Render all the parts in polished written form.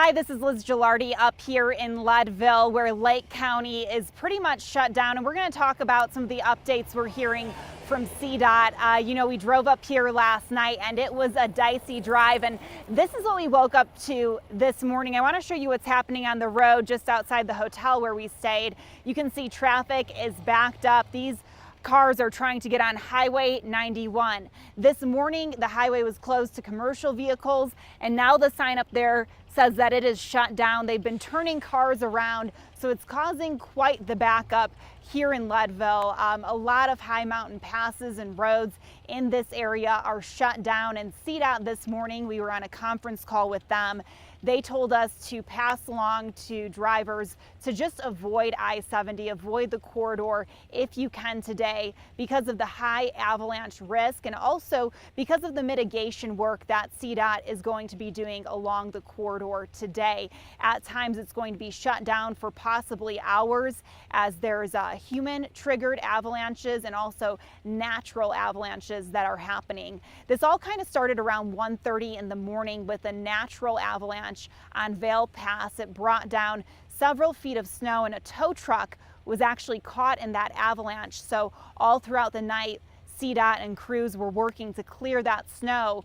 Hi, this is Liz Gelardi up here in Leadville, where Lake County is pretty much shut down. And we're going to talk about some of the updates we're hearing from CDOT. We drove up here last night and it was a dicey drive. And this is what we woke up to this morning. I want to show you what's happening on the road just outside the hotel where we stayed. You can see traffic is backed up. These cars are trying to get on Highway 91. This morning, the highway was closed to commercial vehicles, and now the sign up there says that it is shut down. They've been turning cars around, so it's causing quite the backup here in Leadville. A lot of high mountain passes and roads in this area are shut down, and CDOT this morning, we were on a conference call with them. They told us to pass along to drivers to just avoid I-70, avoid the corridor if you can today because of the high avalanche risk and also because of the mitigation work that CDOT is going to be doing along the corridor today. At times it's going to be shut down for possibly hours as there's human triggered avalanches and also natural avalanches that are happening. This all kind of started around 1:30 in the morning with a natural avalanche on Vail Pass. It brought down several feet of snow, and a tow truck was actually caught in that avalanche. So all throughout the night, CDOT and crews were working to clear that snow.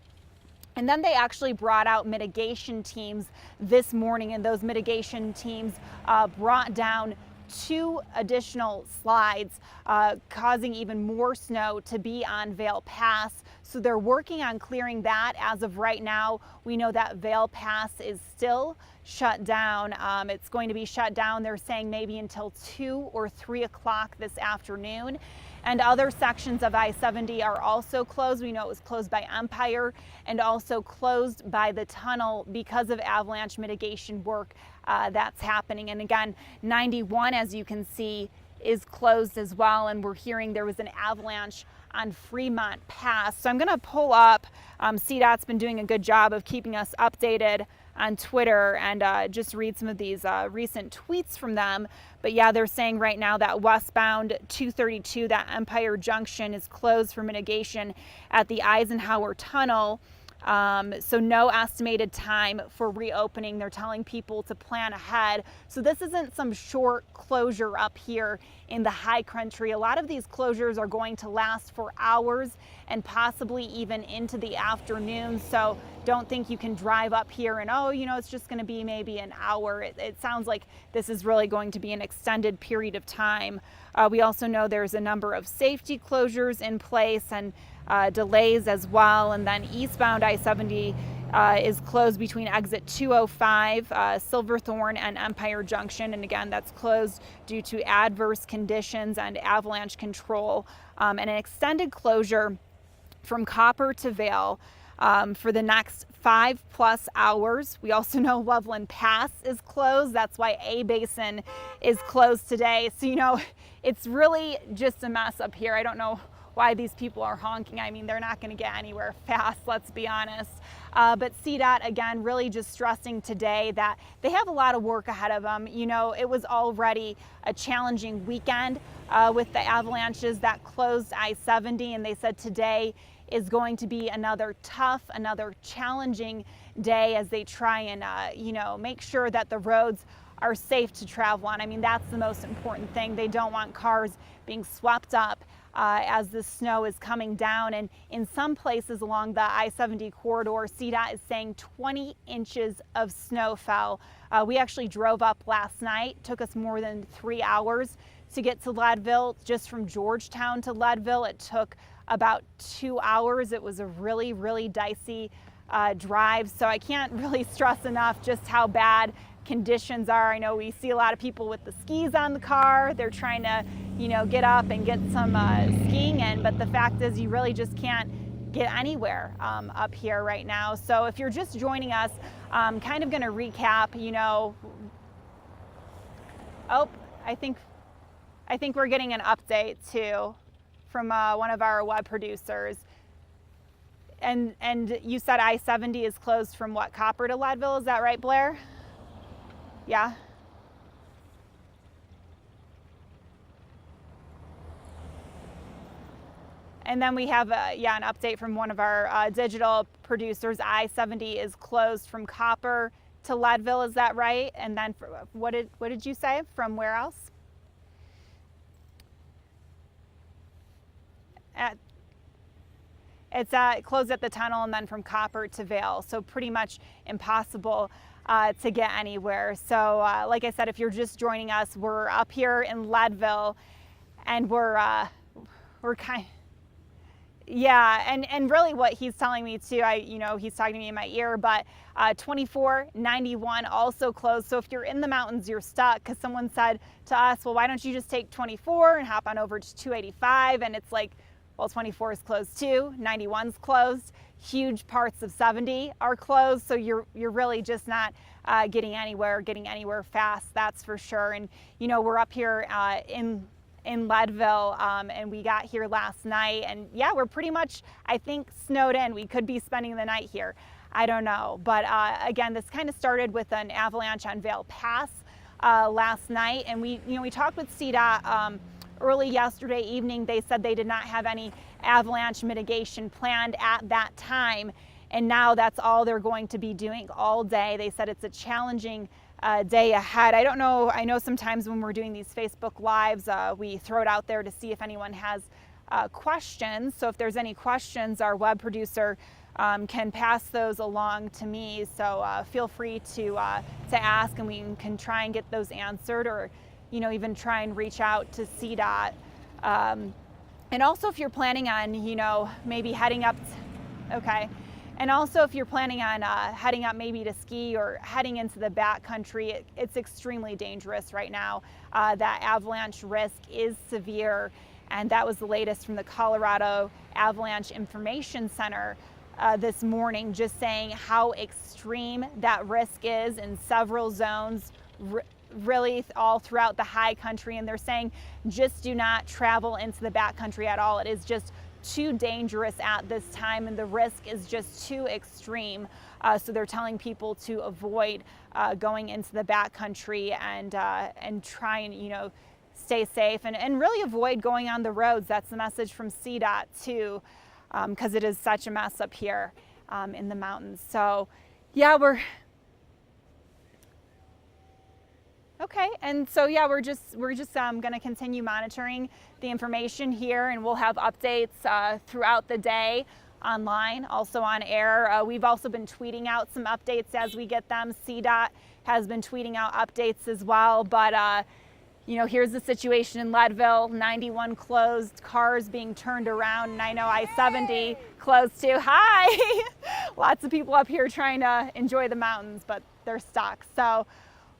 And then they actually brought out mitigation teams this morning, and those mitigation teams brought down 2 additional slides, causing even more snow to be on Vail Pass. So they're working on clearing that. As of right now, we know that Vail Pass is still shut down. It's going to be shut down, they're saying, maybe until 2 or 3 o'clock this afternoon. And other sections of I-70 are also closed. We know it was closed by Empire and also closed by the tunnel because of avalanche mitigation work that's happening. And again, 91, as you can see, is closed as well. And we're hearing there was an avalanche on Fremont Pass. So I'm going to pull up. CDOT's been doing a good job of keeping us updated on Twitter and just read some of these recent tweets from them. But yeah, they're saying right now that westbound 232, that Empire Junction, is closed for mitigation at the Eisenhower Tunnel. So no estimated time for reopening. They're telling people to plan ahead. So this isn't some short closure up here in the high country. A lot of these closures are going to last for hours and possibly even into the afternoon. So don't think you can drive up here and, it's just going to be maybe an hour. It sounds like this is really going to be an extended period of time. We also know there's a number of safety closures in place and delays as well. And then eastbound I-70 is closed between exit 205, Silverthorne, and Empire Junction. And again, that's closed due to adverse conditions and avalanche control, and an extended closure from Copper to Vail for the next 5+ hours. We also know Loveland Pass is closed. That's why A Basin is closed today. So, it's really just a mess up here. I don't know why these people are honking. I mean, they're not going to get anywhere fast, let's be honest. But CDOT, again, really just stressing today that they have a lot of work ahead of them. It was already a challenging weekend with the avalanches that closed I-70, and they said today is going to be another tough, another challenging day as they try and, make sure that the roads are safe to travel on. I mean, that's the most important thing. They don't want cars being swept up as the snow is coming down. And in some places along the I-70 corridor, CDOT is saying 20 inches of snow fell. We actually drove up last night. Took us more than 3 hours to get to Leadville. Just from Georgetown to Leadville, it took about 2 hours. It was a really, really dicey drive. So I can't really stress enough just how bad conditions are. I know we see a lot of people with the skis on the car. They're trying to, get up and get some skiing in, but the fact is you really just can't get anywhere up here right now. So if you're just joining us, I'm kind of going to recap, I think we're getting an update too from one of our web producers. And you said I-70 is closed from what, Copper to Leadville? Is that right, Blair? Yeah. And then we have an update from one of our digital producers. I-70 is closed from Copper to Leadville, is that right? And then what did you say? From where else? It's closed at the tunnel, and then from Copper to Vale, so pretty much impossible to get anywhere. So like I said, if you're just joining us, we're up here in Leadville, and we're kind of, yeah, and really what he's telling me too, he's talking to me in my ear, but 24, 91 also closed. So if you're in the mountains, you're stuck, because someone said to us, well, why don't you just take 24 and hop on over to 285? And it's like, well, 24 is closed too, 91's closed, huge parts of 70 are closed. So you're really just not getting anywhere fast, that's for sure. And we're up here in Leadville, and we got here last night, and yeah, we're pretty much, I think, snowed in. We could be spending the night here, I don't know. But again, this kind of started with an avalanche on Vale Pass last night, and we talked with CDOT early yesterday evening. They said they did not have any avalanche mitigation planned at that time, and now that's all they're going to be doing all day. They said it's a challenging day ahead. I don't know, I know sometimes when we're doing these Facebook Lives, we throw it out there to see if anyone has questions. So if there's any questions, our web producer can pass those along to me. So feel free to ask, and we can try and get those answered, or even try and reach out to CDOT. And also, if you're planning on maybe heading up, okay. And also, if you're planning on heading up maybe to ski or heading into the backcountry, it's extremely dangerous right now. That avalanche risk is severe, and that was the latest from the Colorado Avalanche Information Center this morning, just saying how extreme that risk is in several zones, really all throughout the high country. And they're saying just do not travel into the backcountry at all. It is just too dangerous at this time, and the risk is just too extreme. So they're telling people to avoid going into the backcountry and try and stay safe, and really avoid going on the roads. That's the message from CDOT too, because it is such a mess up here in the mountains. So yeah, we're okay. And so yeah, we're just going to continue monitoring the information here, and we'll have updates throughout the day online, also on air. We've also been tweeting out some updates as we get them. CDOT has been tweeting out updates as well. But here's the situation in Leadville: 91 closed, cars being turned around, and I know I-70 closed too. Hi! Lots of people up here trying to enjoy the mountains, but they're stuck. So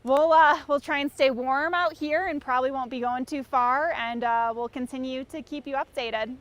we'll try and stay warm out here, and probably won't be going too far, and we'll continue to keep you updated.